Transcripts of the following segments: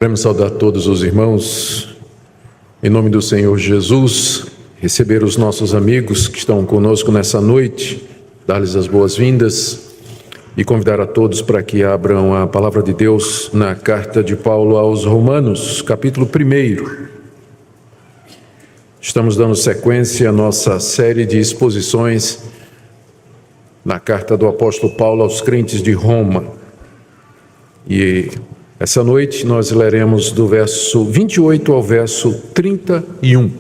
Queremos saudar todos os irmãos, em nome do Senhor Jesus, receber os nossos amigos que estão conosco nessa noite, dar-lhes as boas-vindas e convidar a todos para que abram a palavra de Deus na carta de Paulo aos Romanos, capítulo 1. Estamos dando sequência à nossa série de exposições na carta do apóstolo Paulo aos crentes de Roma. E essa noite nós leremos do verso 28 ao verso 31.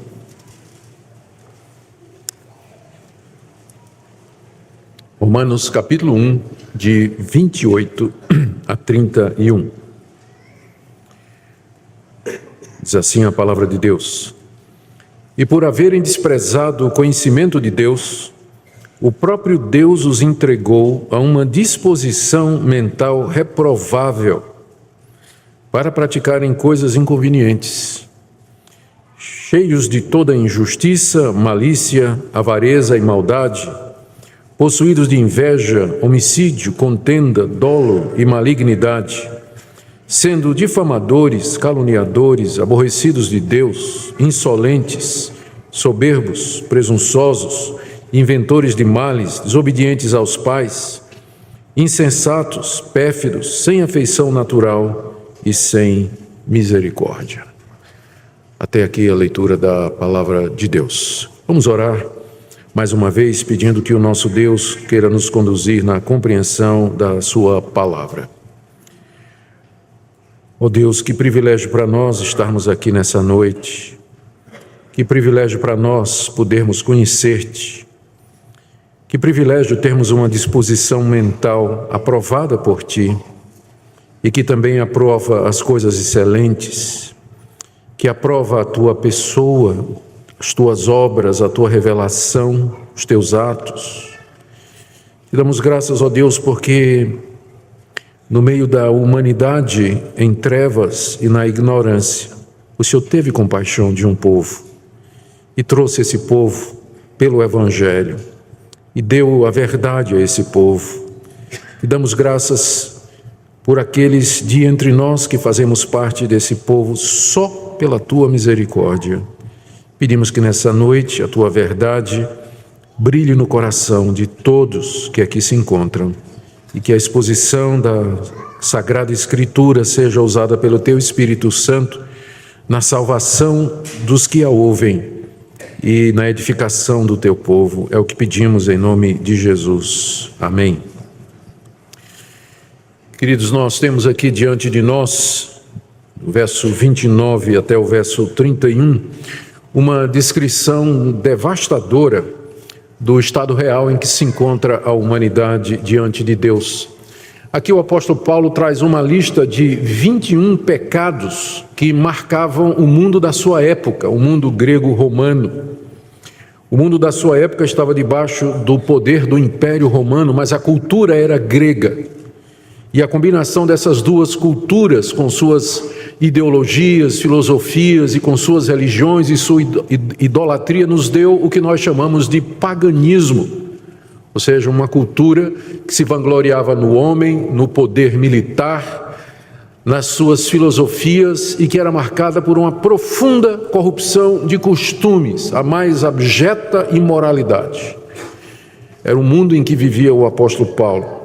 Romanos capítulo 1, de 28 a 31. Diz assim a palavra de Deus: E por haverem desprezado o conhecimento de Deus, o próprio Deus os entregou a uma disposição mental reprovável, para praticarem coisas inconvenientes, cheios de toda injustiça, malícia, avareza e maldade, possuídos de inveja, homicídio, contenda, dolo e malignidade, sendo difamadores, caluniadores, aborrecidos de Deus, insolentes, soberbos, presunçosos, inventores de males, desobedientes aos pais, insensatos, pérfidos, sem afeição natural e sem misericórdia. Até aqui a leitura da palavra de Deus. Vamos orar mais uma vez, pedindo que o nosso Deus queira nos conduzir na compreensão da sua palavra. Ó Deus, que privilégio para nós estarmos aqui nessa noite, que privilégio para nós podermos conhecer-te, que privilégio termos uma disposição mental aprovada por ti, e que também aprova as coisas excelentes, que aprova a tua pessoa, as tuas obras, a tua revelação, os teus atos. Te damos graças, ó Deus, porque no meio da humanidade em trevas e na ignorância, o Senhor teve compaixão de um povo e trouxe esse povo pelo Evangelho e deu a verdade a esse povo. Te damos graças por aqueles de entre nós que fazemos parte desse povo só pela tua misericórdia. Pedimos que nessa noite a tua verdade brilhe no coração de todos que aqui se encontram e que a exposição da Sagrada Escritura seja usada pelo teu Espírito Santo na salvação dos que a ouvem e na edificação do teu povo. É o que pedimos em nome de Jesus. Amém. Queridos, nós temos aqui diante de nós, do verso 29 até o verso 31, uma descrição devastadora do estado real em que se encontra a humanidade diante de Deus. Aqui o apóstolo Paulo traz uma lista de 21 pecados que marcavam o mundo da sua época, o mundo grego-romano. O mundo da sua época estava debaixo do poder do Império Romano, mas a cultura era grega. E a combinação dessas duas culturas, com suas ideologias, filosofias e com suas religiões e sua idolatria, nos deu o que nós chamamos de paganismo. Ou seja, uma cultura que se vangloriava no homem, no poder militar, nas suas filosofias e que era marcada por uma profunda corrupção de costumes, a mais abjeta imoralidade. Era o mundo em que vivia o apóstolo Paulo.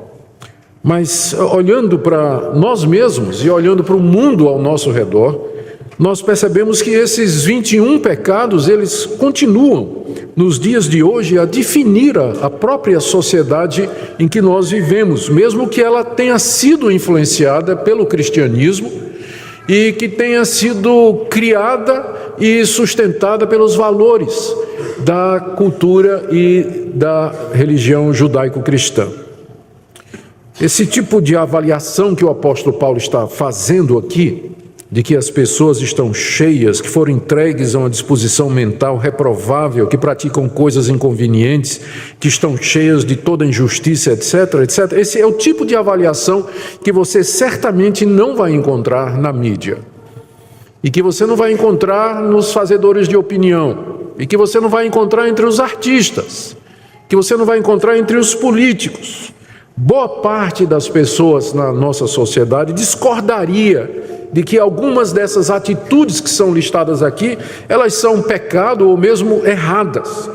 Mas olhando para nós mesmos e olhando para o mundo ao nosso redor, nós percebemos que esses 21 pecados, eles continuam nos dias de hoje a definir a própria sociedade em que nós vivemos, mesmo que ela tenha sido influenciada pelo cristianismo e que tenha sido criada e sustentada pelos valores da cultura e da religião judaico-cristã. Esse tipo de avaliação que o apóstolo Paulo está fazendo aqui, de que as pessoas estão cheias, que foram entregues a uma disposição mental reprovável, que praticam coisas inconvenientes, que estão cheias de toda injustiça, etc., etc. Esse é o tipo de avaliação que você certamente não vai encontrar na mídia, e que você não vai encontrar nos fazedores de opinião, e que você não vai encontrar entre os artistas, que você não vai encontrar entre os políticos. Boa parte das pessoas na nossa sociedade discordaria de que algumas dessas atitudes que são listadas aqui, elas são pecado ou mesmo erradas.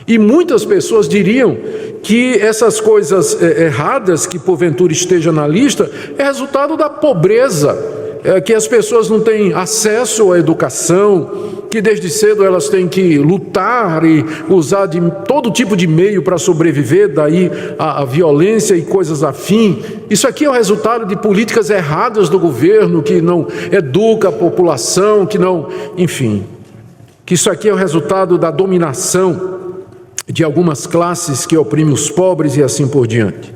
E muitas pessoas diriam que essas coisas erradas que porventura esteja na lista é resultado da pobreza, que as pessoas não têm acesso à educação, que desde cedo elas têm que lutar e usar de todo tipo de meio para sobreviver, daí a violência e coisas afim. Isso aqui é o resultado de políticas erradas do governo, que não educa a população, que não, enfim, que isso aqui é o resultado da dominação de algumas classes que oprimem os pobres e assim por diante.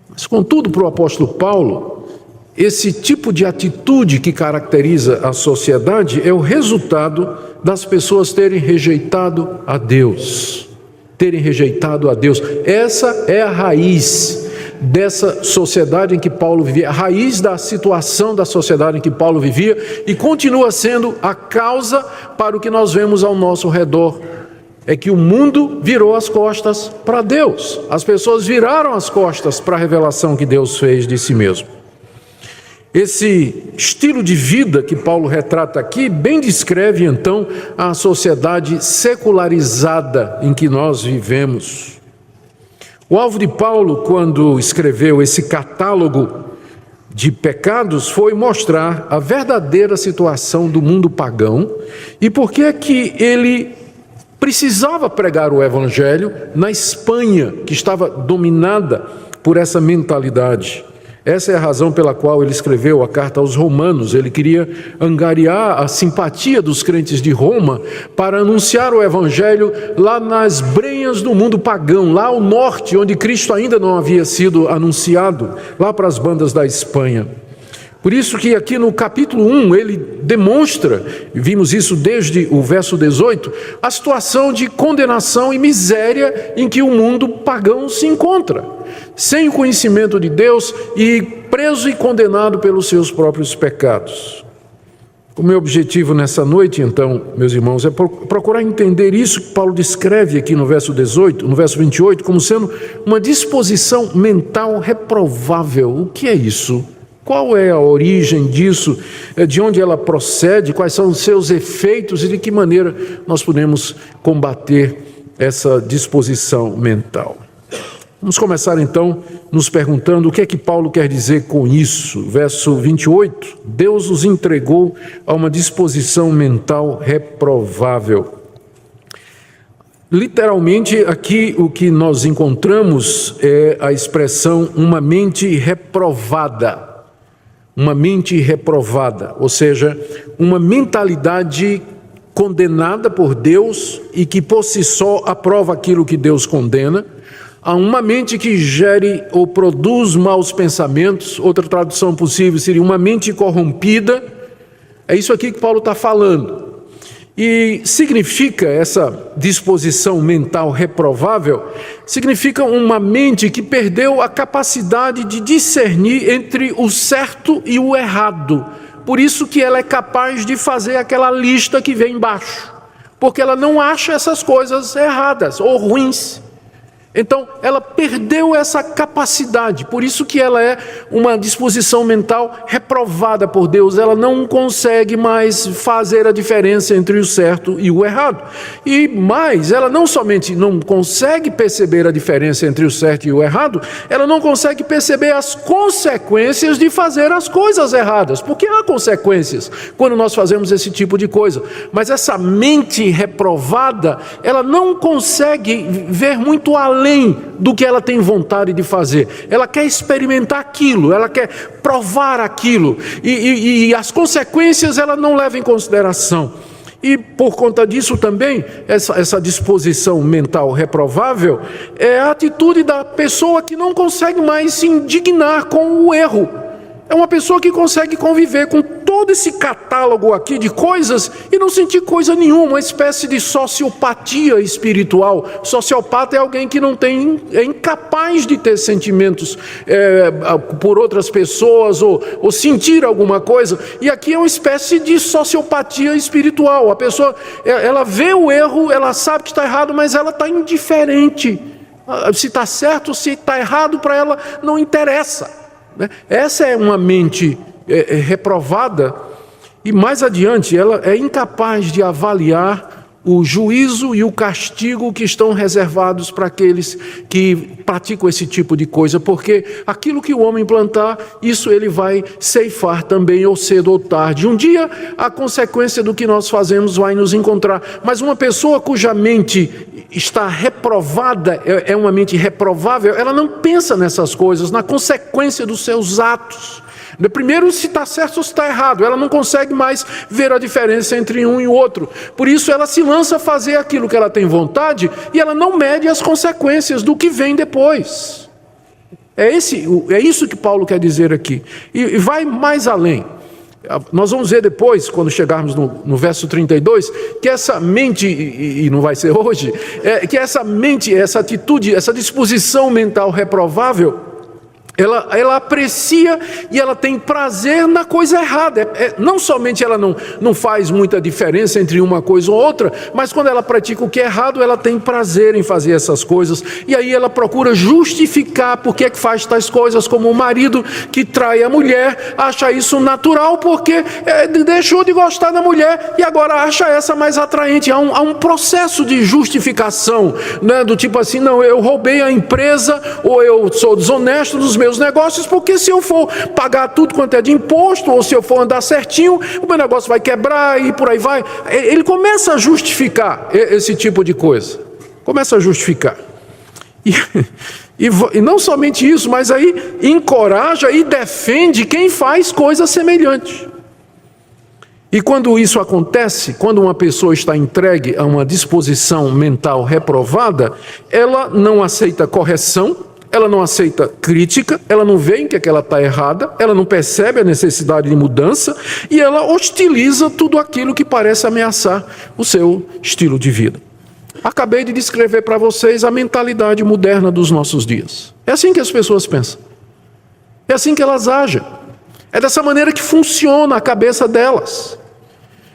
Mas, contudo, para o apóstolo Paulo, esse tipo de atitude que caracteriza a sociedade é o resultado das pessoas terem rejeitado a Deus. Terem rejeitado a Deus. Essa é a raiz dessa sociedade em que Paulo vivia, a raiz da situação da sociedade em que Paulo vivia, e continua sendo a causa para o que nós vemos ao nosso redor. É que o mundo virou as costas para Deus. As pessoas viraram as costas para a revelação que Deus fez de si mesmo. Esse estilo de vida que Paulo retrata aqui bem descreve então a sociedade secularizada em que nós vivemos. O alvo de Paulo, quando escreveu esse catálogo de pecados, foi mostrar a verdadeira situação do mundo pagão e por que é que ele precisava pregar o evangelho na Espanha, que estava dominada por essa mentalidade. Essa é a razão pela qual ele escreveu a carta aos Romanos. Ele queria angariar a simpatia dos crentes de Roma para anunciar o evangelho lá nas brenhas do mundo pagão, lá ao norte, onde Cristo ainda não havia sido anunciado, lá para as bandas da Espanha. Por isso que aqui no capítulo 1 ele demonstra, vimos isso desde o verso 18, a situação de condenação e miséria em que o mundo pagão se encontra, sem o conhecimento de Deus e preso e condenado pelos seus próprios pecados. O meu objetivo nessa noite, então, meus irmãos, é procurar entender isso que Paulo descreve aqui no verso 18, no verso 28, como sendo uma disposição mental reprovável. O que é isso? Qual é a origem disso? De onde ela procede? Quais são os seus efeitos? E de que maneira nós podemos combater essa disposição mental? Vamos começar então nos perguntando o que é que Paulo quer dizer com isso. Verso 28, Deus os entregou a uma disposição mental reprovável. Literalmente aqui o que nós encontramos é a expressão uma mente reprovada. Uma mente reprovada, ou seja, uma mentalidade condenada por Deus e que por si só aprova aquilo que Deus condena, a uma mente que gere ou produz maus pensamentos. Outra tradução possível seria uma mente corrompida. É isso aqui que Paulo está falando. E significa essa disposição mental reprovável, significa uma mente que perdeu a capacidade de discernir entre o certo e o errado. Por isso que ela é capaz de fazer aquela lista que vem embaixo, porque ela não acha essas coisas erradas ou ruins. Então, ela perdeu essa capacidade, por isso que ela é uma disposição mental reprovada por Deus. Ela não consegue mais fazer a diferença entre o certo e o errado. E mais, ela não somente não consegue perceber a diferença entre o certo e o errado, ela não consegue perceber as consequências de fazer as coisas erradas, porque há consequências quando nós fazemos esse tipo de coisa. Mas essa mente reprovada, ela não consegue ver muito além do que ela tem vontade de fazer. Ela quer experimentar aquilo, ela quer provar aquilo, e as consequências ela não leva em consideração. E por conta disso também, essa disposição mental reprovável é a atitude da pessoa que não consegue mais se indignar com o erro. É uma pessoa que consegue conviver com todo esse catálogo aqui de coisas e não sentir coisa nenhuma, uma espécie de sociopatia espiritual. Sociopata é alguém que é incapaz de ter sentimentos por outras pessoas ou sentir alguma coisa. E aqui é uma espécie de sociopatia espiritual. A pessoa, ela vê o erro, ela sabe que está errado, mas ela está indiferente. Se está certo ou se está errado, para ela não interessa. Essa é uma mente reprovada, e mais adiante ela é incapaz de avaliar o juízo e o castigo que estão reservados para aqueles que praticam esse tipo de coisa, porque aquilo que o homem plantar, isso ele vai ceifar também, ou cedo ou tarde. Um dia a consequência do que nós fazemos vai nos encontrar, mas uma pessoa cuja mente está reprovada, é uma mente reprovável, ela não pensa nessas coisas, na consequência dos seus atos. Primeiro, se está certo ou se está errado, ela não consegue mais ver a diferença entre um e o outro. Por isso ela se lança a fazer aquilo que ela tem vontade e ela não mede as consequências do que vem depois. É isso que Paulo quer dizer aqui. E vai mais além. Nós vamos ver depois, quando chegarmos no verso 32, que essa mente, e não vai ser hoje, que essa mente, essa atitude, essa disposição mental reprovável, ela aprecia e ela tem prazer na coisa errada. Não somente ela não faz muita diferença entre uma coisa ou outra, mas quando ela pratica o que é errado, ela tem prazer em fazer essas coisas. E aí ela procura justificar por que faz tais coisas, como o marido que trai a mulher, acha isso natural porque deixou de gostar da mulher e agora acha essa mais atraente. Há um processo de justificação, né? Do tipo assim, não, eu roubei a empresa ou eu sou desonesto nos meus negócios, porque se eu for pagar tudo quanto é de imposto, ou se eu for andar certinho, o meu negócio vai quebrar e por aí vai. Ele começa a justificar esse tipo de coisa. Começa a justificar. E não somente isso, mas aí encoraja e defende quem faz coisa semelhante. E quando isso acontece, quando uma pessoa está entregue a uma disposição mental reprovada, ela não aceita correção, ela não aceita crítica, ela não vê em que ela está errada, ela não percebe a necessidade de mudança e ela hostiliza tudo aquilo que parece ameaçar o seu estilo de vida. Acabei de descrever para vocês a mentalidade moderna dos nossos dias. É assim que as pessoas pensam. É assim que elas agem. É dessa maneira que funciona a cabeça delas.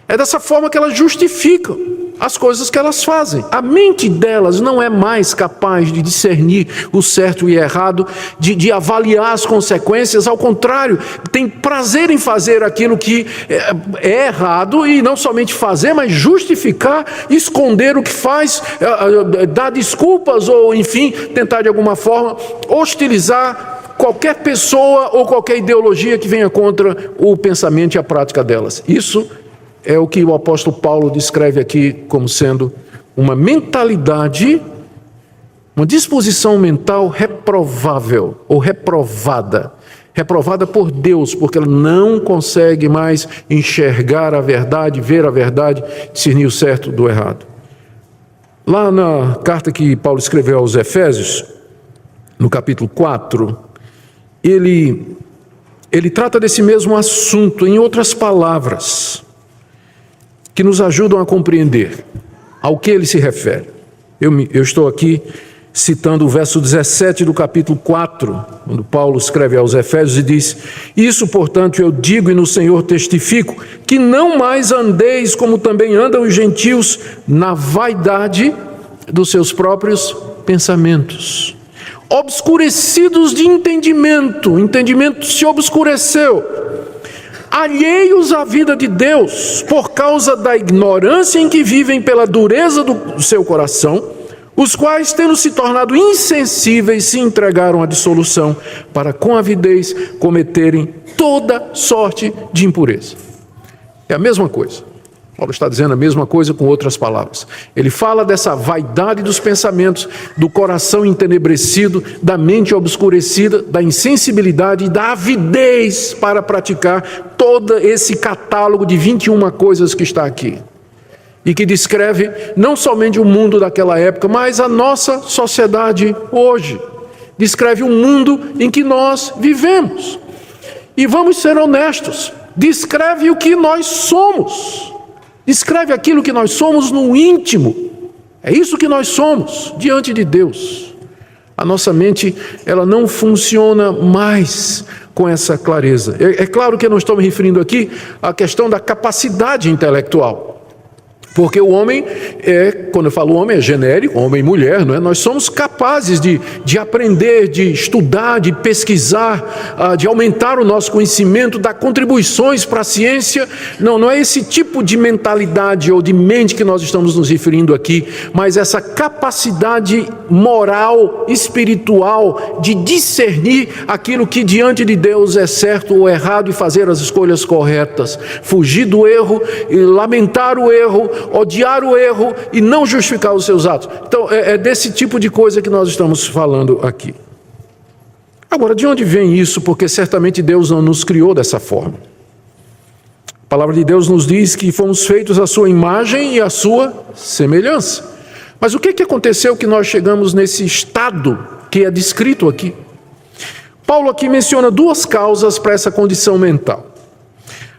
É dessa forma que elas justificam as coisas que elas fazem. A mente delas não é mais capaz de discernir o certo e errado, de avaliar as consequências. Ao contrário, tem prazer em fazer aquilo que é errado, e não somente fazer, mas justificar, esconder o que faz, dar desculpas ou, enfim, tentar de alguma forma hostilizar qualquer pessoa ou qualquer ideologia que venha contra o pensamento e a prática delas. Isso é o que o apóstolo Paulo descreve aqui como sendo uma mentalidade, uma disposição mental reprovável ou reprovada. Reprovada por Deus, porque ela não consegue mais enxergar a verdade, ver a verdade, discernir o certo do errado. Lá na carta que Paulo escreveu aos Efésios, no capítulo 4, ele trata desse mesmo assunto em outras palavras, que nos ajudam a compreender ao que ele se refere. Eu estou aqui citando o verso 17 do capítulo 4, quando Paulo escreve aos Efésios e diz: isso, portanto, eu digo e no Senhor testifico, que não mais andeis como também andam os gentios, na vaidade dos seus próprios pensamentos, obscurecidos de entendimento, o entendimento se obscureceu, alheios à vida de Deus, por causa da ignorância em que vivem pela dureza do seu coração, os quais, tendo se tornado insensíveis, se entregaram à dissolução, para com avidez cometerem toda sorte de impureza. É a mesma coisa. Paulo está dizendo a mesma coisa com outras palavras. Ele fala dessa vaidade dos pensamentos, do coração entenebrecido, da mente obscurecida, da insensibilidade e da avidez para praticar todo esse catálogo de 21 coisas que está aqui. E que descreve não somente o mundo daquela época, mas a nossa sociedade hoje. Descreve o mundo em que nós vivemos. E vamos ser honestos, descreve o que nós somos. Descreve aquilo que nós somos no íntimo. É isso que nós somos diante de Deus. A nossa mente, ela não funciona mais com essa clareza. É claro que eu não estou me referindo aqui à questão da capacidade intelectual. Porque o homem quando eu falo homem, é genérico, homem e mulher, não é? Nós somos capazes de aprender, de estudar, de pesquisar, de aumentar o nosso conhecimento, dar contribuições para a ciência. Não é esse tipo de mentalidade ou de mente que nós estamos nos referindo aqui, mas essa capacidade moral, espiritual, de discernir aquilo que diante de Deus é certo ou errado e fazer as escolhas corretas, fugir do erro e lamentar o erro, odiar o erro e não justificar os seus atos. Então é desse tipo de coisa que nós estamos falando aqui. Agora, de onde vem isso? Porque certamente Deus não nos criou dessa forma. A palavra de Deus nos diz que fomos feitos à sua imagem e à sua semelhança. Mas o que aconteceu que nós chegamos nesse estado que é descrito aqui? Paulo aqui menciona duas causas para essa condição mental.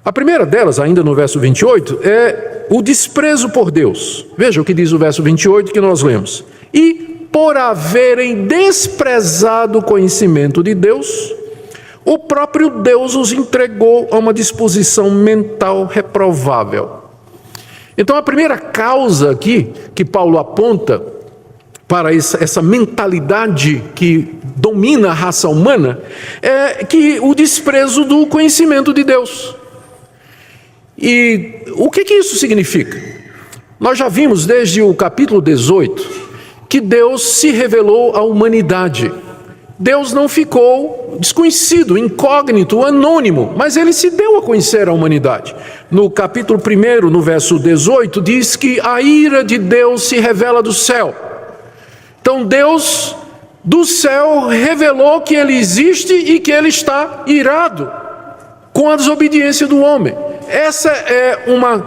A primeira delas, ainda no verso 28, é o desprezo por Deus. Veja o que diz o verso 28 que nós lemos. E por haverem desprezado o conhecimento de Deus, o próprio Deus os entregou a uma disposição mental reprovável. Então a primeira causa aqui que Paulo aponta para essa mentalidade que domina a raça humana é que o desprezo do conhecimento de Deus. E o que isso significa? Nós já vimos desde o capítulo 18 que Deus se revelou à humanidade. Deus não ficou desconhecido, incógnito, anônimo, mas ele se deu a conhecer à humanidade. No capítulo 1, no verso 18, diz que a ira de Deus se revela do céu. Então Deus do céu revelou que ele existe e que ele está irado com a desobediência do homem. Essa é uma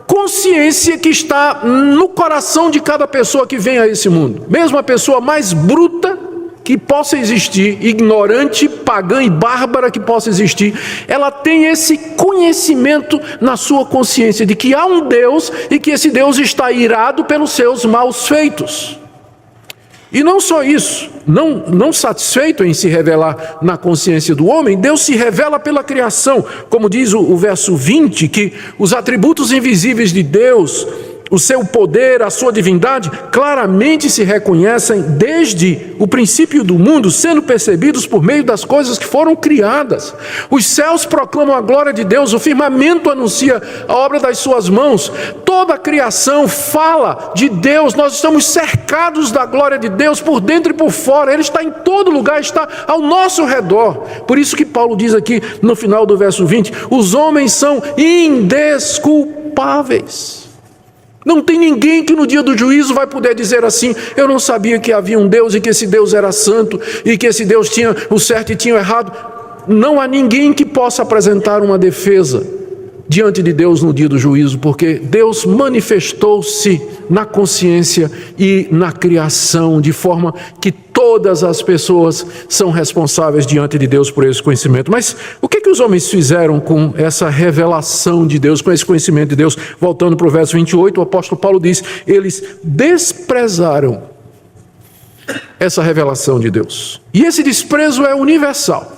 consciência que está no coração de cada pessoa que vem a esse mundo. Mesmo a pessoa mais bruta que possa existir, ignorante, pagã e bárbara que possa existir, ela tem esse conhecimento na sua consciência de que há um Deus e que esse Deus está irado pelos seus maus feitos. E não só isso, não satisfeito em se revelar na consciência do homem, Deus se revela pela criação, como diz o verso 20, que os atributos invisíveis de Deus, o seu poder, a sua divindade, claramente se reconhecem desde o princípio do mundo, sendo percebidos por meio das coisas que foram criadas. Os céus proclamam a glória de Deus, o firmamento anuncia a obra das suas mãos, toda a criação fala de Deus, nós estamos cercados da glória de Deus por dentro e por fora, Ele está em todo lugar, está ao nosso redor. Por isso que Paulo diz aqui no final do verso 20, os homens são indesculpáveis. Não tem ninguém que no dia do juízo vai poder dizer assim, eu não sabia que havia um Deus e que esse Deus era santo e que esse Deus tinha o certo e tinha o errado. Não há ninguém que possa apresentar uma defesa diante de Deus no dia do juízo, porque Deus manifestou-se na consciência e na criação, de forma que todas as pessoas são responsáveis diante de Deus por esse conhecimento. Mas o que os homens fizeram com essa revelação de Deus, com esse conhecimento de Deus? Voltando para o verso 28, o apóstolo Paulo diz, eles desprezaram essa revelação de Deus. E esse desprezo é universal.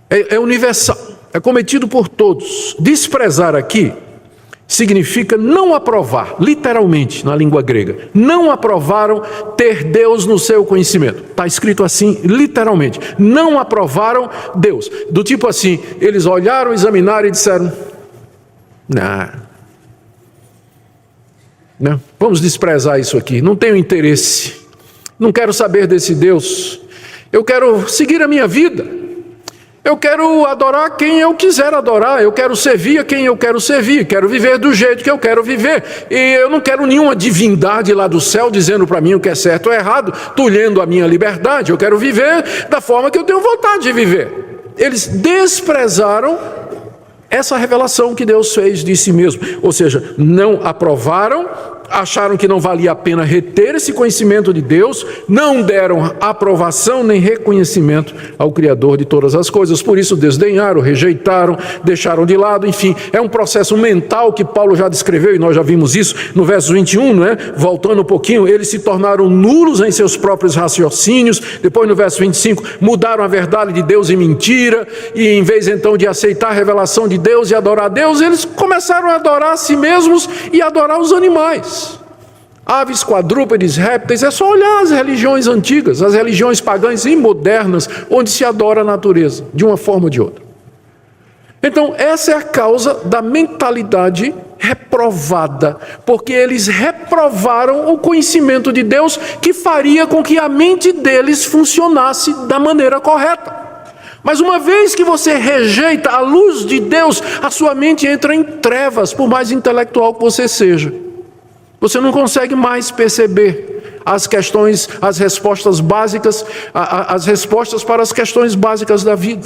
É universal. É cometido por todos. Desprezar aqui significa não aprovar, literalmente na língua grega. Não aprovaram ter Deus no seu conhecimento. Está escrito assim, literalmente. Não aprovaram Deus. Do tipo assim, eles olharam, examinaram e disseram, não, vamos desprezar isso aqui. Não tenho interesse. Não quero saber desse Deus. Eu quero seguir a minha vida. Eu quero adorar quem eu quiser adorar, eu quero servir a quem eu quero servir, quero viver do jeito que eu quero viver. E eu não quero nenhuma divindade lá do céu dizendo para mim o que é certo ou errado, tolhendo a minha liberdade. Eu quero viver da forma que eu tenho vontade de viver. Eles desprezaram essa revelação que Deus fez de si mesmo. Ou seja, não aprovaram acharam que não valia a pena reter esse conhecimento de Deus, não deram aprovação nem reconhecimento ao Criador de todas as coisas. Por isso desdenharam, rejeitaram, deixaram de lado, enfim, é um processo mental que Paulo já descreveu e nós já vimos isso no verso 21, né? Voltando um pouquinho, eles se tornaram nulos em seus próprios raciocínios. Depois no verso 25, mudaram a verdade de Deus em mentira, e em vez então de aceitar a revelação de Deus e adorar a Deus, eles começaram a adorar a si mesmos e adorar os animais. Aves, quadrúpedes, répteis, é só olhar as religiões antigas, as religiões pagãs e modernas, onde se adora a natureza, de uma forma ou de outra. Então, essa é a causa da mentalidade reprovada, porque eles reprovaram o conhecimento de Deus que faria com que a mente deles funcionasse da maneira correta. Mas uma vez que você rejeita a luz de Deus, a sua mente entra em trevas, por mais intelectual que você seja. Você não consegue mais perceber as questões, as respostas básicas, as respostas para as questões básicas da vida.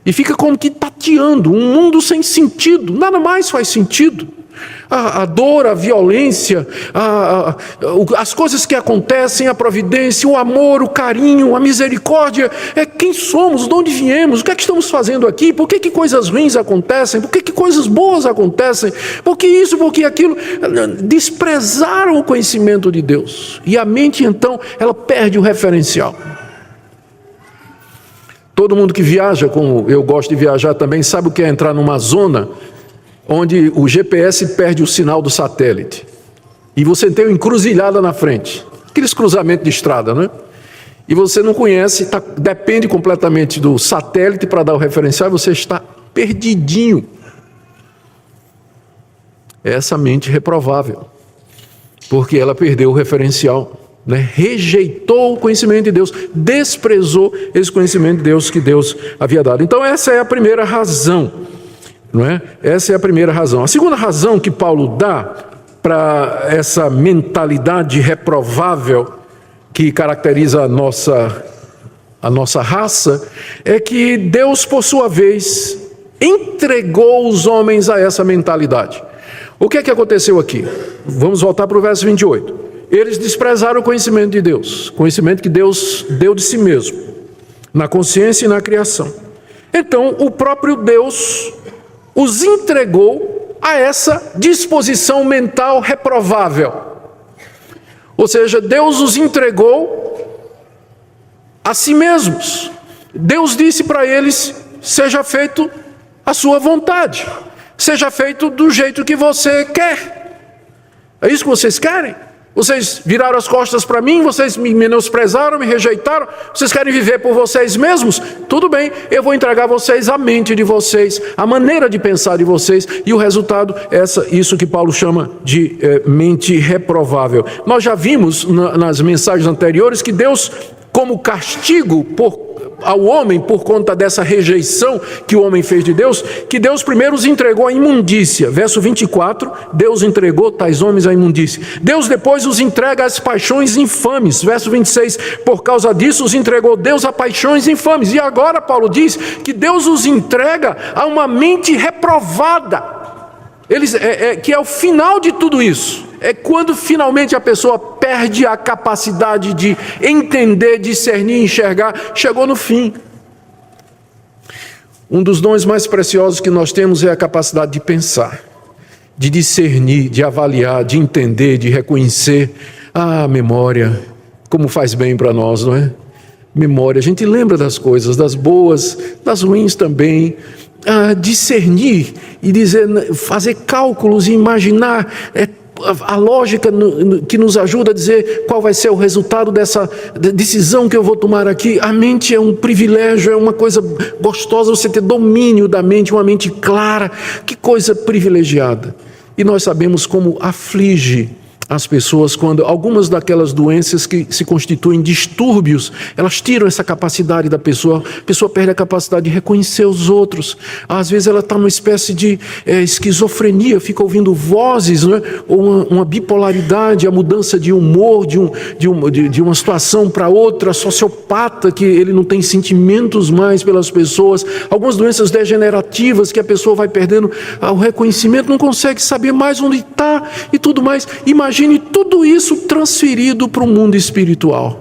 E fica como que tateando, um mundo sem sentido, nada mais faz sentido. A dor, a violência, as coisas que acontecem, a providência, o amor, o carinho, a misericórdia, é quem somos, de onde viemos, o que é que estamos fazendo aqui, por que coisas ruins acontecem, por que coisas boas acontecem, por que isso, por que aquilo. Desprezaram o conhecimento de Deus, e a mente então, ela perde o referencial. Todo mundo que viaja, como eu gosto de viajar também, sabe o que é entrar numa zona onde o GPS perde o sinal do satélite. E você tem uma encruzilhada na frente. Aqueles cruzamentos de estrada, né? E você não conhece, depende completamente do satélite para dar o referencial, e você está perdidinho. É essa mente reprovável. Porque ela perdeu o referencial. Né? Rejeitou o conhecimento de Deus, desprezou esse conhecimento de Deus que Deus havia dado. Então essa é a primeira razão, não é? Essa é a primeira razão. A segunda razão que Paulo dá para essa mentalidade reprovável que caracteriza a nossa raça é que Deus, por sua vez, entregou os homens a essa mentalidade. O que é que aconteceu aqui? Vamos voltar para o verso 28. Eles desprezaram o conhecimento de Deus, conhecimento que Deus deu de si mesmo, na consciência e na criação. Então, o próprio Deus os entregou a essa disposição mental reprovável. Ou seja, Deus os entregou a si mesmos. Deus disse para eles: seja feito a sua vontade, seja feito do jeito que você quer. É isso que vocês querem? Vocês viraram as costas para mim, vocês me menosprezaram, me rejeitaram, vocês querem viver por vocês mesmos? Tudo bem, eu vou entregar a vocês a mente de vocês, a maneira de pensar de vocês, e o resultado é isso que Paulo chama de mente reprovável. Nós já vimos nas mensagens anteriores que Deus, como castigo ao homem por conta dessa rejeição que o homem fez de Deus, que Deus primeiro os entregou à imundícia. Verso 24, Deus entregou tais homens à imundícia. Deus depois os entrega às paixões infames. Verso 26, por causa disso os entregou Deus a paixões infames. E agora Paulo diz que Deus os entrega a uma mente reprovada. Que é o final de tudo isso. É quando finalmente a pessoa perde a capacidade de entender, discernir, enxergar, chegou no fim. Um dos dons mais preciosos que nós temos é a capacidade de pensar, de discernir, de avaliar, de entender, de reconhecer. A memória, como faz bem para nós, não é? Memória, a gente lembra das coisas, das boas, das ruins também. Discernir e fazer cálculos e imaginar a lógica que nos ajuda a dizer qual vai ser o resultado dessa decisão que eu vou tomar aqui. A mente é um privilégio, é uma coisa gostosa você ter domínio da mente, uma mente clara, que coisa privilegiada. E nós sabemos como aflige as pessoas quando algumas daquelas doenças que se constituem distúrbios, elas tiram essa capacidade da pessoa, a pessoa perde a capacidade de reconhecer os outros. Às vezes ela está numa espécie de esquizofrenia, fica ouvindo vozes, não é? Ou uma bipolaridade, a mudança de humor de uma situação para outra, sociopata, que ele não tem sentimentos mais pelas pessoas, algumas doenças degenerativas que a pessoa vai perdendo o reconhecimento, não consegue saber mais onde está, lá e tudo mais. Imagine tudo isso transferido para o mundo espiritual.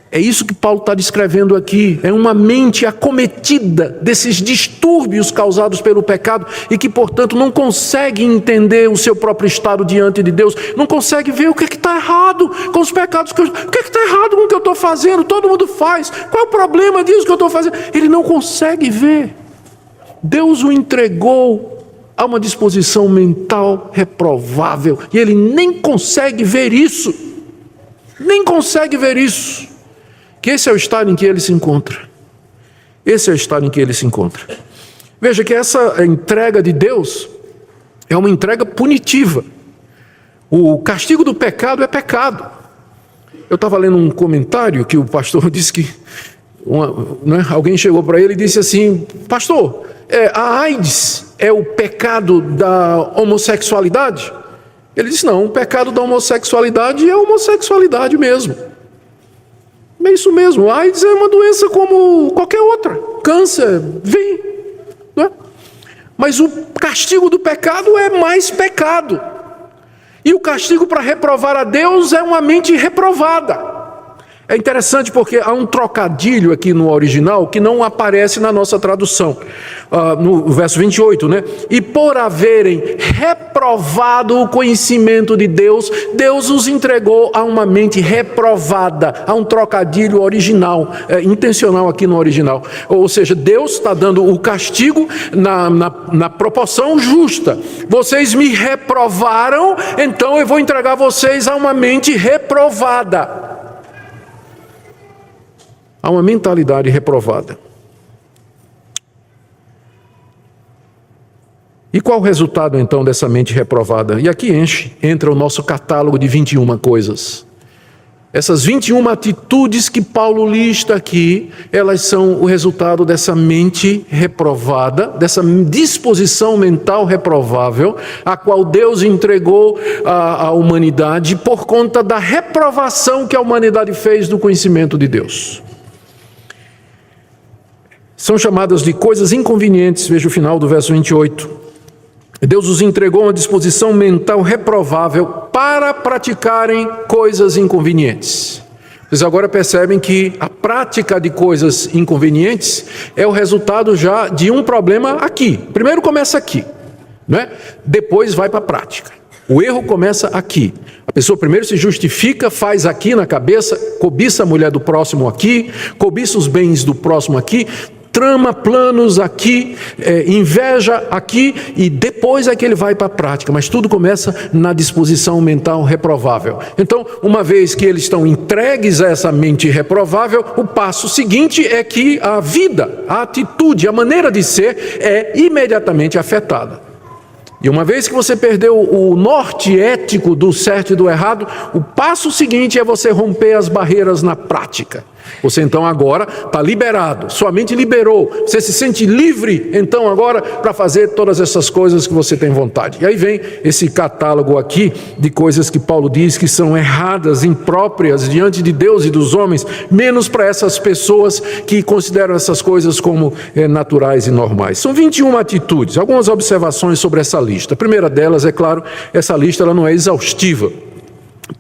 É isso que Paulo está descrevendo aqui. É uma mente acometida desses distúrbios causados pelo pecado e que, portanto, não consegue entender o seu próprio estado diante de Deus, não consegue ver o que está errado com os pecados, o que está errado com o que eu estou fazendo, todo mundo faz, qual é o problema disso que eu estou fazendo? Ele não consegue ver. Deus o entregou a uma disposição mental reprovável e ele nem consegue ver isso, nem consegue ver isso. Que esse é o estado em que ele se encontra. Esse é o estado em que ele se encontra. Veja que essa entrega de Deus é uma entrega punitiva. O castigo do pecado é pecado. Eu estava lendo um comentário que o pastor disse que alguém chegou para ele e disse assim: pastor, a AIDS é o pecado da homossexualidade? Ele disse: não, o pecado da homossexualidade é a homossexualidade mesmo. É isso mesmo, a AIDS é uma doença como qualquer outra, câncer, vem, não é? Mas o castigo do pecado é mais pecado, e o castigo para reprovar a Deus é uma mente reprovada. É interessante porque há um trocadilho aqui no original que não aparece na nossa tradução, no verso 28, né? E por haverem reprovado o conhecimento de Deus, Deus os entregou a uma mente reprovada. Há um trocadilho original, intencional aqui no original. Ou seja, Deus está dando o castigo na proporção justa. Vocês me reprovaram, então eu vou entregar vocês a uma mente reprovada. Há uma mentalidade reprovada. E qual o resultado então dessa mente reprovada? E aqui entra o nosso catálogo de 21 coisas. Essas 21 atitudes que Paulo lista aqui, elas são o resultado dessa mente reprovada, dessa disposição mental reprovável, a qual Deus entregou à humanidade por conta da reprovação que a humanidade fez do conhecimento de Deus. São chamadas de coisas inconvenientes, veja o final do verso 28. Deus os entregou uma disposição mental reprovável para praticarem coisas inconvenientes. Vocês agora percebem que a prática de coisas inconvenientes é o resultado já de um problema aqui. Primeiro começa aqui, né? Depois vai para a prática. O erro começa aqui. A pessoa primeiro se justifica, faz aqui na cabeça, cobiça a mulher do próximo aqui, cobiça os bens do próximo aqui, trama planos aqui, inveja aqui, e depois é que ele vai para a prática. Mas tudo começa na disposição mental reprovável. Então, uma vez que eles estão entregues a essa mente reprovável, o passo seguinte é que a vida, a atitude, a maneira de ser é imediatamente afetada. E uma vez que você perdeu o norte ético do certo e do errado, o passo seguinte é você romper as barreiras na prática. Você então agora está liberado, sua mente liberou, você se sente livre então agora para fazer todas essas coisas que você tem vontade. E aí vem esse catálogo aqui de coisas que Paulo diz que são erradas, impróprias diante de Deus e dos homens, menos para essas pessoas que consideram essas coisas como naturais e normais. São 21 atitudes, algumas observações sobre essa lista. A primeira delas, é claro, essa lista ela não é exaustiva.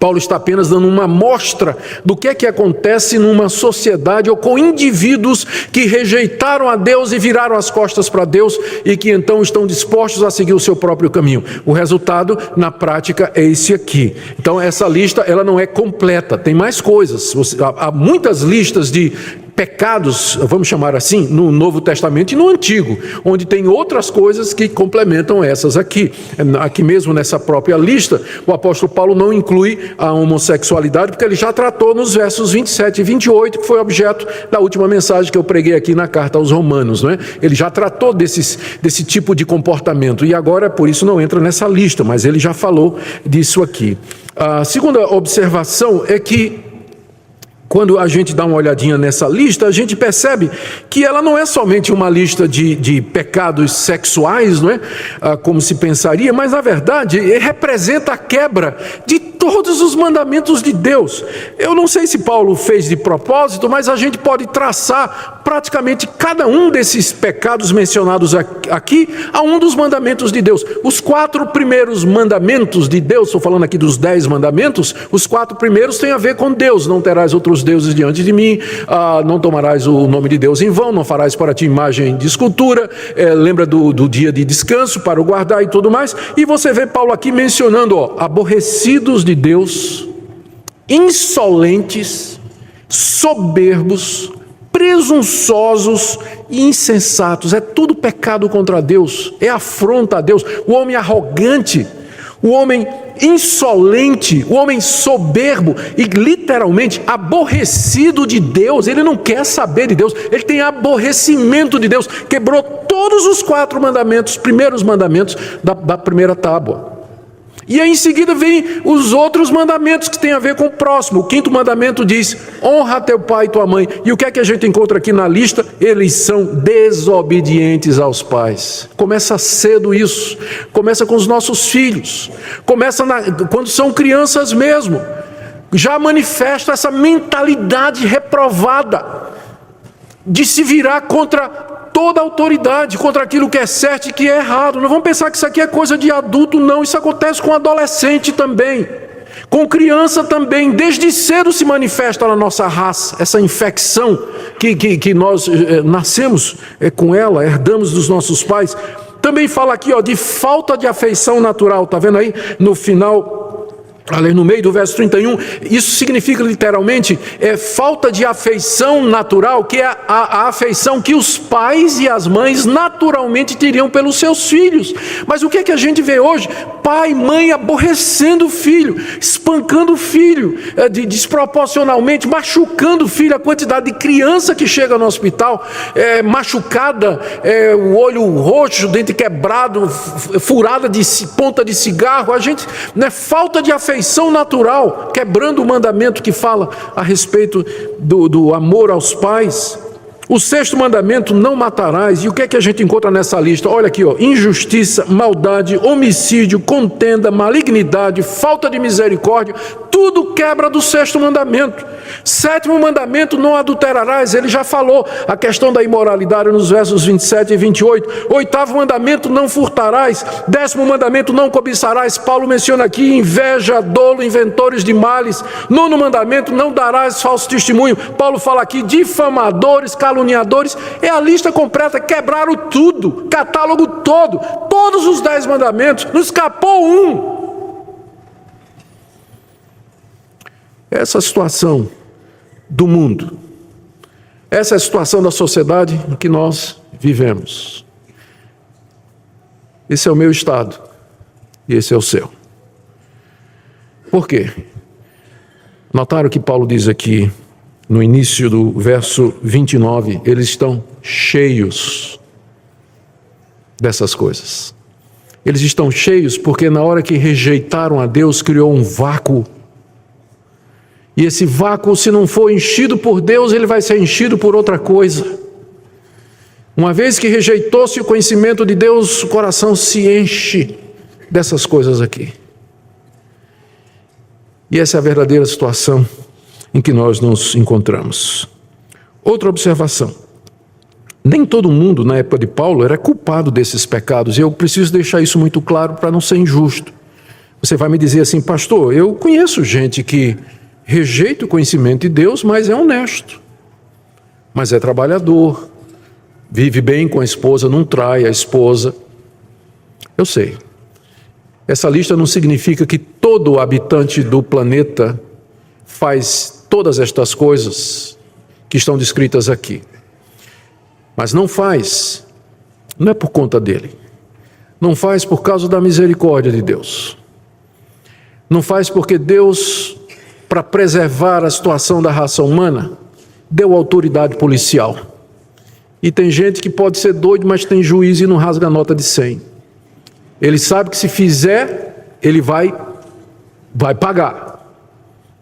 Paulo está apenas dando uma amostra do que é que acontece numa sociedade ou com indivíduos que rejeitaram a Deus e viraram as costas para Deus e que então estão dispostos a seguir o seu próprio caminho. O resultado, na prática, é esse aqui. Então, essa lista ela não é completa, tem mais coisas. Há muitas listas de pecados, vamos chamar assim, no Novo Testamento e no Antigo, onde tem outras coisas que complementam essas aqui. Aqui mesmo nessa própria lista, o apóstolo Paulo não inclui a homossexualidade, porque ele já tratou nos versos 27 e 28, que foi objeto da última mensagem que eu preguei aqui na carta aos Romanos, não é? Ele já tratou desse tipo de comportamento, e agora por isso não entra nessa lista, mas ele já falou disso aqui. A segunda observação é que quando a gente dá uma olhadinha nessa lista, a gente percebe que ela não é somente uma lista de pecados sexuais, não é? Como se pensaria, mas na verdade representa a quebra de todos os mandamentos de Deus. Eu não sei se Paulo fez de propósito, mas a gente pode traçar praticamente cada um desses pecados mencionados aqui a um dos mandamentos de Deus. Os 4 primeiros mandamentos de Deus, estou falando aqui dos 10 mandamentos, os 4 primeiros têm a ver com Deus. Não terás outros deuses diante de mim, não tomarás o nome de Deus em vão, não farás para ti imagem de escultura, lembra do dia de descanso para o guardar e tudo mais. E você vê Paulo aqui mencionando, aborrecidos de Deus, insolentes, soberbos, presunçosos e insensatos. É tudo pecado contra Deus, é afronta a Deus. O homem arrogante, o homem insolente, o homem soberbo e literalmente aborrecido de Deus, ele não quer saber de Deus, ele tem aborrecimento de Deus, quebrou todos os 4 mandamentos, primeiros mandamentos da primeira tábua. E aí em seguida vem os outros mandamentos que têm a ver com o próximo. O 5º mandamento diz: honra teu pai e tua mãe. E o que é que a gente encontra aqui na lista? Eles são desobedientes aos pais. Começa cedo isso, começa com os nossos filhos, começa quando são crianças mesmo. Já manifesta essa mentalidade reprovada de se virar contra toda a autoridade, contra aquilo que é certo e que é errado. Não vamos pensar que isso aqui é coisa de adulto, não. Isso acontece com adolescente também, com criança também. Desde cedo se manifesta na nossa raça essa infecção que nós nascemos com ela, herdamos dos nossos pais. Também fala aqui de falta de afeição natural. Está vendo aí no final? Ali no meio do verso 31, isso significa literalmente falta de afeição natural, que é a afeição que os pais e as mães naturalmente teriam pelos seus filhos. Mas o que é que a gente vê hoje? Pai e mãe aborrecendo o filho, espancando o filho, desproporcionalmente, machucando o filho. A quantidade de criança que chega no hospital, machucada, o olho roxo, dente quebrado, furada de ponta de cigarro. A gente, falta de afeição natural, quebrando o mandamento que fala a respeito do amor aos pais. O 6º mandamento: não matarás. E o que é que a gente encontra nessa lista? Olha aqui, injustiça, maldade, homicídio, contenda, malignidade, falta de misericórdia, tudo quebra do 6º mandamento. 7º mandamento: não adulterarás. Ele já falou a questão da imoralidade nos versos 27 e 28. 8º mandamento: não furtarás. 10º mandamento: não cobiçarás. Paulo menciona aqui inveja, dolo, inventores de males. 9º mandamento: não darás falso testemunho. Paulo fala aqui difamadores, caluniadores. É a lista completa. Quebraram tudo, catálogo todo, todos os 10 mandamentos, não escapou um. Essa situação do mundo, essa é a situação da sociedade em que nós vivemos. Esse é o meu estado e esse é o seu. Por quê? Notaram que Paulo diz aqui no início do verso 29, eles estão cheios dessas coisas. Eles estão cheios porque na hora que rejeitaram a Deus, criou um vácuo. E esse vácuo, se não for enchido por Deus, ele vai ser enchido por outra coisa. Uma vez que rejeitou-se o conhecimento de Deus, o coração se enche dessas coisas aqui. E essa é a verdadeira situação em que nós nos encontramos. Outra observação: nem todo mundo na época de Paulo era culpado desses pecados, e eu preciso deixar isso muito claro para não ser injusto. Você vai me dizer assim: pastor, eu conheço gente que rejeita o conhecimento de Deus, mas é honesto, mas é trabalhador, vive bem com a esposa, não trai a esposa. Eu sei. Essa lista não significa que todo habitante do planeta faz todas estas coisas que estão descritas aqui. Mas não faz, não é por conta dele. Não faz por causa da misericórdia de Deus. Não faz porque Deus, para preservar a situação da raça humana, deu autoridade policial. E tem gente que pode ser doido, mas tem juízo e não rasga a nota de 100. Ele sabe que se fizer, ele vai pagar.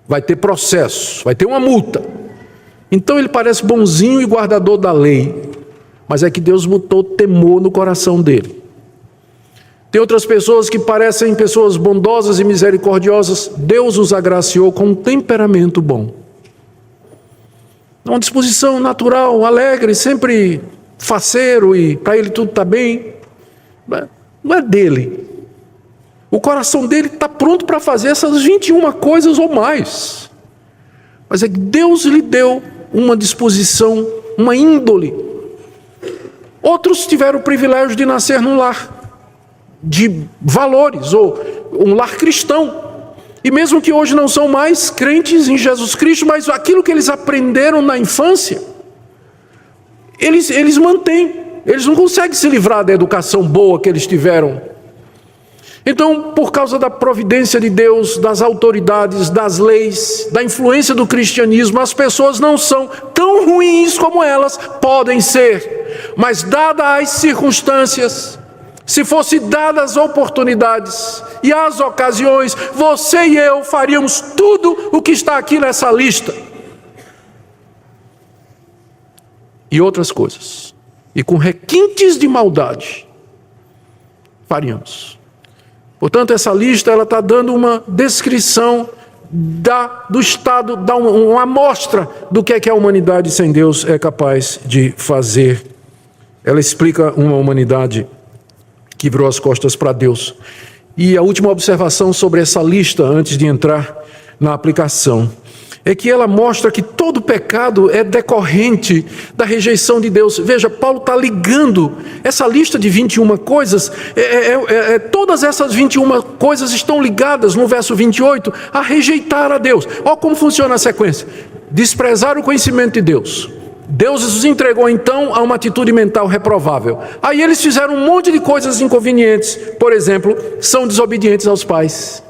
Vai ter processo, vai ter uma multa. Então ele parece bonzinho e guardador da lei, mas é que Deus botou temor no coração dele. Tem outras pessoas que parecem pessoas bondosas e misericordiosas. Deus os agraciou com um temperamento bom. Uma disposição natural, alegre, sempre faceiro e para ele tudo está bem. Não é dele. O coração dele está pronto para fazer essas 21 coisas ou mais. Mas é que Deus lhe deu uma disposição, uma índole. Outros tiveram o privilégio de nascer num lar de valores, ou um lar cristão. E mesmo que hoje não são mais crentes em Jesus Cristo, mas aquilo que eles aprenderam na infância, eles mantêm. Eles não conseguem se livrar da educação boa que eles tiveram. Então, por causa da providência de Deus, das autoridades, das leis, da influência do cristianismo, as pessoas não são tão ruins como elas podem ser. Mas dadas as circunstâncias, se fossem dadas as oportunidades e as ocasiões, você e eu faríamos tudo o que está aqui nessa lista. E outras coisas. E com requintes de maldade, faríamos. Portanto, essa lista ela está dando uma descrição do estado, dá uma amostra do que é que a humanidade sem Deus é capaz de fazer. Ela explica uma humanidade que virou as costas para Deus. E a última observação sobre essa lista, antes de entrar na aplicação, é que ela mostra que todo pecado é decorrente da rejeição de Deus. Veja, Paulo está ligando essa lista de 21 coisas, todas essas 21 coisas estão ligadas no verso 28 a rejeitar a Deus. Olha como funciona a sequência: desprezar o conhecimento de Deus. Deus os entregou então a uma atitude mental reprovável. Aí eles fizeram um monte de coisas inconvenientes. Por exemplo, são desobedientes aos pais.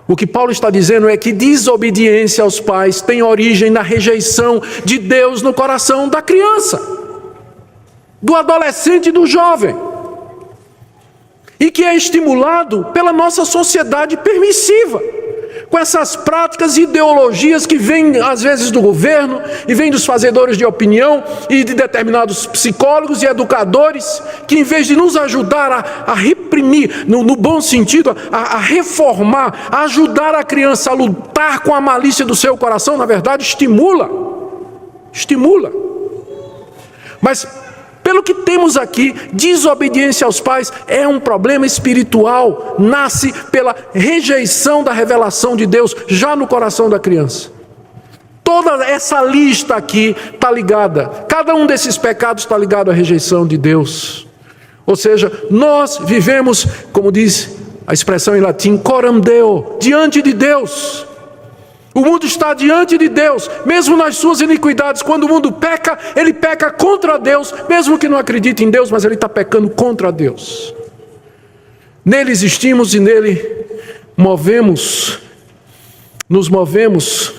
O que Paulo está dizendo é que desobediência aos pais tem origem na rejeição de Deus no coração da criança, do adolescente e do jovem, e que é estimulado pela nossa sociedade permissiva, com essas práticas e ideologias que vêm às vezes do governo e vêm dos fazedores de opinião e de determinados psicólogos e educadores que, em vez de nos ajudar a reprimir, no bom sentido, a reformar, a ajudar a criança a lutar com a malícia do seu coração, na verdade estimula. Mas pelo que temos aqui, desobediência aos pais é um problema espiritual, nasce pela rejeição da revelação de Deus já no coração da criança. Toda essa lista aqui está ligada, cada um desses pecados está ligado à rejeição de Deus. Ou seja, nós vivemos, como diz a expressão em latim, coram Deo, diante de Deus. O mundo está diante de Deus, mesmo nas suas iniquidades. Quando o mundo peca, ele peca contra Deus, mesmo que não acredite em Deus, mas ele está pecando contra Deus. Nele existimos e nele nos movemos,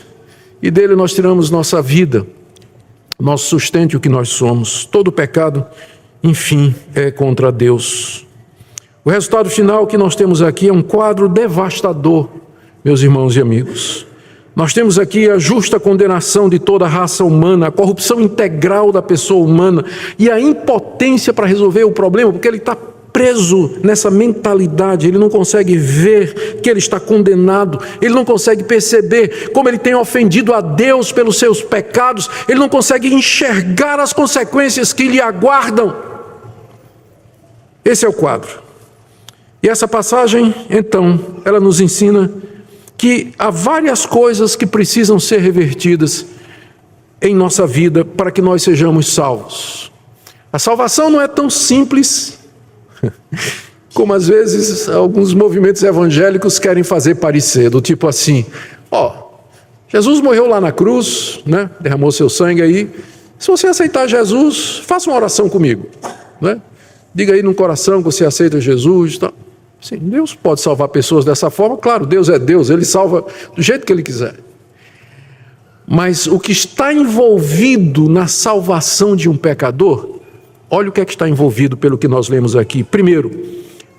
e dele nós tiramos nossa vida, nosso sustento e o que nós somos. Todo pecado, enfim, é contra Deus. O resultado final que nós temos aqui é um quadro devastador, meus irmãos e amigos. Nós temos aqui a justa condenação de toda a raça humana, a corrupção integral da pessoa humana e a impotência para resolver o problema, porque ele está preso nessa mentalidade, ele não consegue ver que ele está condenado, ele não consegue perceber como ele tem ofendido a Deus pelos seus pecados, ele não consegue enxergar as consequências que lhe aguardam. Esse é o quadro. E essa passagem, então, ela nos ensina que há várias coisas que precisam ser revertidas em nossa vida para que nós sejamos salvos. A salvação não é tão simples como às vezes alguns movimentos evangélicos querem fazer parecer, do tipo assim: Jesus morreu lá na cruz, né? Derramou seu sangue aí. Se você aceitar Jesus, faça uma oração comigo, né? Diga aí no coração que você aceita Jesus, tá? Sim, Deus pode salvar pessoas dessa forma, claro, Deus é Deus, Ele salva do jeito que Ele quiser. Mas o que está envolvido na salvação de um pecador, olha o que é que está envolvido pelo que nós lemos aqui. Primeiro,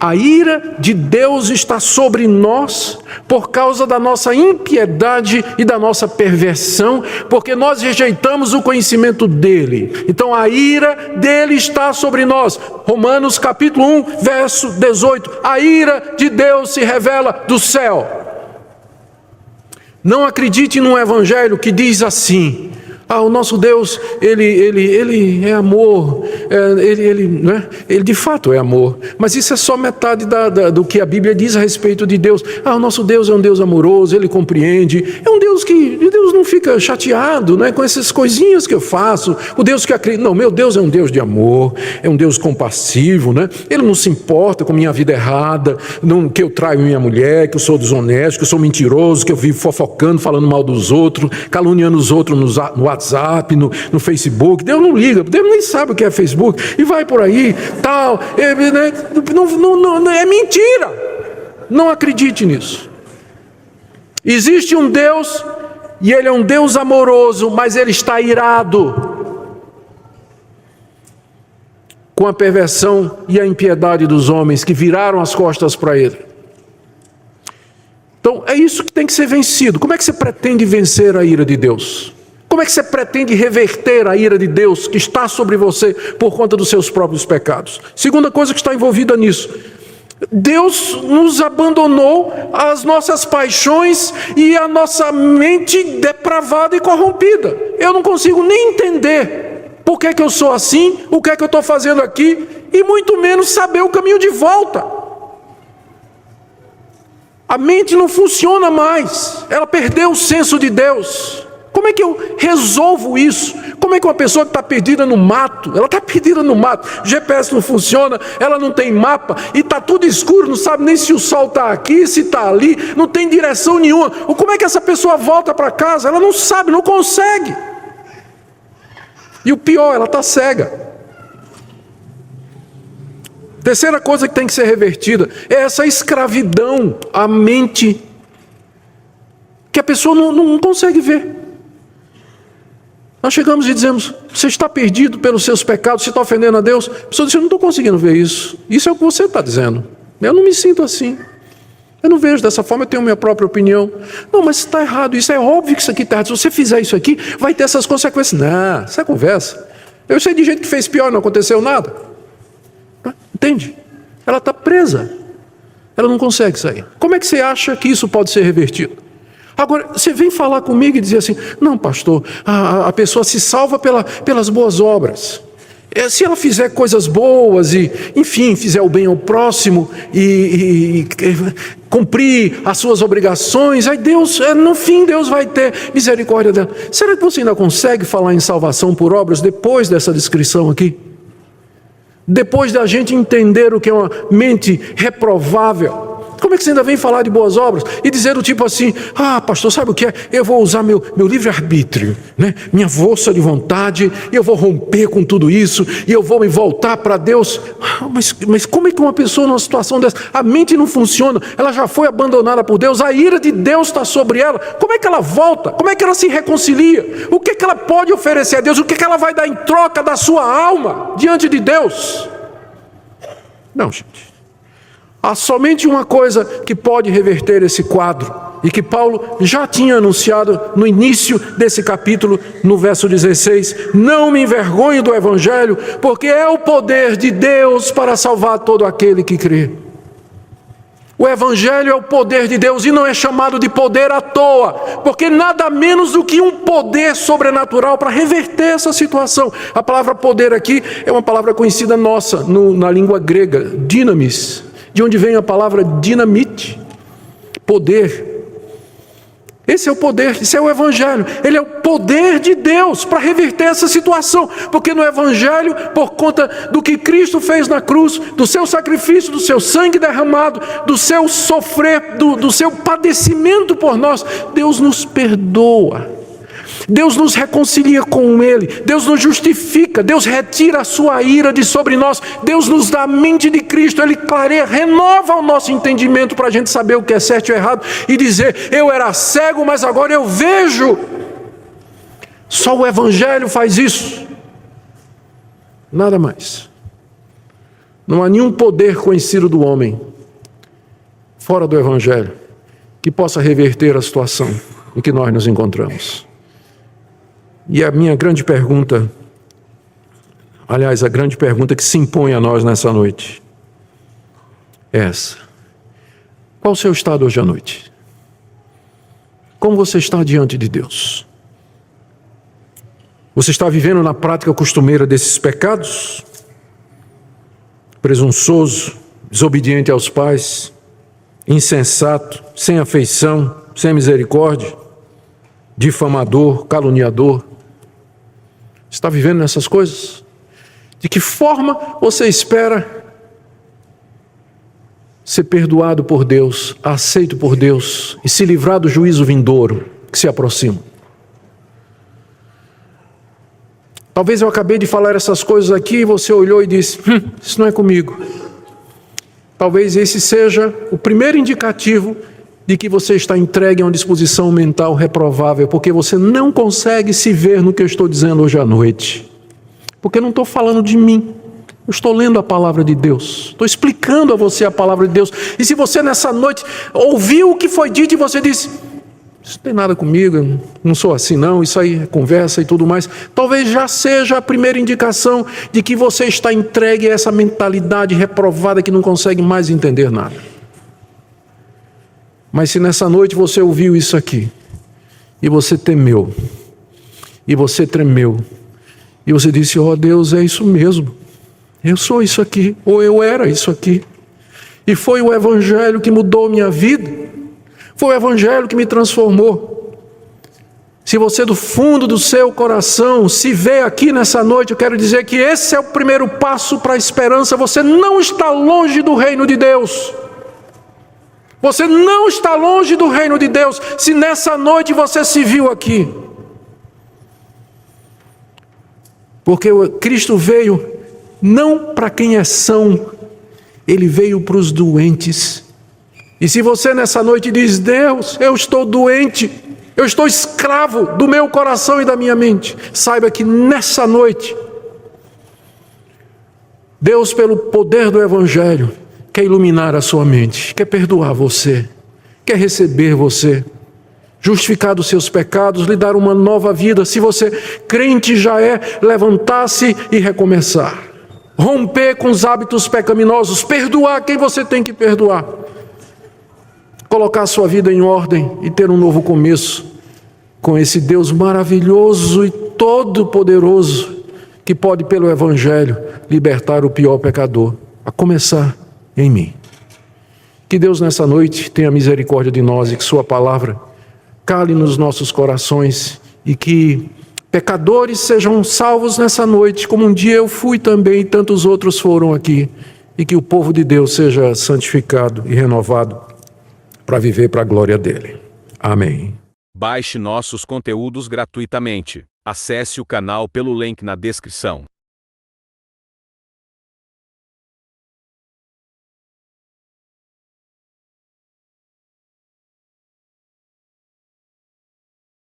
A ira de Deus está sobre nós por causa da nossa impiedade e da nossa perversão, porque nós rejeitamos o conhecimento dele. Então a ira dele está sobre nós. Romanos capítulo 1, verso 18. A ira de Deus se revela do céu. Não acredite num evangelho que diz assim: o nosso Deus, ele é amor, né? Ele de fato é amor, mas isso é só metade do que a Bíblia diz a respeito de Deus. O nosso Deus é um Deus amoroso, ele compreende, é um Deus que Deus não fica chateado, né, com essas coisinhas que eu faço. O Deus que acredita, não, meu Deus é um Deus de amor, é um Deus compassivo, né? Ele não se importa com minha vida errada, que eu traio minha mulher, que eu sou desonesto, que eu sou mentiroso, que eu vivo fofocando, falando mal dos outros, caluniando os outros no WhatsApp, no Facebook. Deus não liga, Deus nem sabe o que é Facebook, e vai por aí, tal, é mentira. Não acredite nisso. Existe um Deus, e ele é um Deus amoroso, mas ele está irado com a perversão e a impiedade dos homens que viraram as costas para ele. Então é isso que tem que ser vencido. Como é que você pretende vencer a ira de Deus? Como é que você pretende reverter a ira de Deus que está sobre você por conta dos seus próprios pecados? Segunda coisa que está envolvida nisso: Deus nos abandonou às nossas paixões e à nossa mente depravada e corrompida. Eu não consigo nem entender por que eu sou assim, o que é que eu estou fazendo aqui, e muito menos saber o caminho de volta. A mente não funciona mais, ela perdeu o senso de Deus. Como é que eu resolvo isso? Como é que uma pessoa que está perdida no mato, ela está perdida no mato, o GPS não funciona, ela não tem mapa, e está tudo escuro, não sabe nem se o sol está aqui, se está ali, não tem direção nenhuma. Como é que essa pessoa volta para casa? Ela não sabe, não consegue. E o pior, ela está cega. Terceira coisa que tem que ser revertida é essa escravidão à mente, que a pessoa não consegue ver. Nós chegamos e dizemos: você está perdido pelos seus pecados, você está ofendendo a Deus. A pessoa diz: eu não estou conseguindo ver isso. Isso é o que você está dizendo. Eu não me sinto assim. Eu não vejo dessa forma, eu tenho minha própria opinião. Não, mas está errado, isso é óbvio que isso aqui está errado. Se você fizer isso aqui, vai ter essas consequências. Não, isso é conversa. Eu sei de gente que fez pior e não aconteceu nada. Entende? Ela está presa. Ela não consegue sair. Como é que você acha que isso pode ser revertido? Agora, você vem falar comigo e dizer assim: não, pastor, a pessoa se salva pelas boas obras. Se ela fizer coisas boas e, enfim, fizer o bem ao próximo e cumprir as suas obrigações, aí Deus, no fim, Deus vai ter misericórdia dela. Será que você ainda consegue falar em salvação por obras depois dessa descrição aqui? Depois da gente entender o que é uma mente reprovável? Como é que você ainda vem falar de boas obras e dizer do tipo assim: pastor, sabe o que é? Eu vou usar meu livre-arbítrio, né? Minha força de vontade, e eu vou romper com tudo isso, e eu vou me voltar para Deus. Mas como é que uma pessoa numa situação dessa, a mente não funciona, ela já foi abandonada por Deus, a ira de Deus está sobre ela, como é que ela volta? Como é que ela se reconcilia? O que é que ela pode oferecer a Deus? O que é que ela vai dar em troca da sua alma diante de Deus? Não, gente. Há somente uma coisa que pode reverter esse quadro, e que Paulo já tinha anunciado no início desse capítulo, no verso 16: não me envergonhe do Evangelho, porque é o poder de Deus para salvar todo aquele que crê. O Evangelho é o poder de Deus, e não é chamado de poder à toa, porque nada menos do que um poder sobrenatural para reverter essa situação. A palavra poder aqui é uma palavra conhecida nossa, na língua grega, dinamis, de onde vem a palavra dinamite, poder. Esse é o poder, esse é o Evangelho. Ele é o poder de Deus para reverter essa situação, porque no Evangelho, por conta do que Cristo fez na cruz, do seu sacrifício, do seu sangue derramado, do seu sofrer, do seu padecimento por nós, Deus nos perdoa. Deus nos reconcilia com Ele, Deus nos justifica, Deus retira a sua ira de sobre nós, Deus nos dá a mente de Cristo, Ele clareia, renova o nosso entendimento para a gente saber o que é certo e errado e dizer: eu era cego, mas agora eu vejo. Só o Evangelho faz isso, nada mais. Não há nenhum poder conhecido do homem, fora do Evangelho, que possa reverter a situação em que nós nos encontramos. E a minha grande pergunta, aliás, a grande pergunta que se impõe a nós nessa noite, é essa: qual o seu estado hoje à noite? Como você está diante de Deus? Você está vivendo na prática costumeira desses pecados? Presunçoso, desobediente aos pais, insensato, sem afeição, sem misericórdia, difamador, caluniador? Está vivendo nessas coisas? De que forma você espera ser perdoado por Deus, aceito por Deus e se livrar do juízo vindouro que se aproxima? Talvez eu acabei de falar essas coisas aqui e você olhou e disse: isso não é comigo. Talvez esse seja o primeiro indicativo de que você está entregue a uma disposição mental reprovável, porque você não consegue se ver no que eu estou dizendo hoje à noite. Porque eu não estou falando de mim. Eu estou lendo a palavra de Deus, estou explicando a você a palavra de Deus. E se você nessa noite ouviu o que foi dito e você disse: isso não tem nada comigo, eu não sou assim não, isso aí é conversa e tudo mais, talvez já seja a primeira indicação de que você está entregue a essa mentalidade reprovada que não consegue mais entender nada. Mas se nessa noite você ouviu isso aqui, e você temeu, e você tremeu, e você disse: ó Deus, é isso mesmo, eu sou isso aqui, ou eu era isso aqui, e foi o Evangelho que mudou minha vida, foi o Evangelho que me transformou. Se você do fundo do seu coração se vê aqui nessa noite, eu quero dizer que esse é o primeiro passo para a esperança. Você não está longe do reino de Deus. Você não está longe do reino de Deus, se nessa noite você se viu aqui. Porque Cristo veio não para quem é são, Ele veio para os doentes. E se você nessa noite diz: Deus, eu estou doente, eu estou escravo do meu coração e da minha mente, saiba que nessa noite, Deus, pelo poder do Evangelho, quer iluminar a sua mente, quer perdoar você, quer receber você, justificar dos seus pecados, lhe dar uma nova vida. Se você crente já é, levantar-se e recomeçar, romper com os hábitos pecaminosos, perdoar quem você tem que perdoar, colocar a sua vida em ordem e ter um novo começo com esse Deus maravilhoso e todo-poderoso que pode, pelo Evangelho, libertar o pior pecador, a começar em mim. Que Deus nessa noite tenha misericórdia de nós e que sua palavra cale nos nossos corações e que pecadores sejam salvos nessa noite, como um dia eu fui também e tantos outros foram aqui, e que o povo de Deus seja santificado e renovado para viver para a glória dele. Amém. Baixe nossos conteúdos gratuitamente. Acesse o canal pelo link na descrição.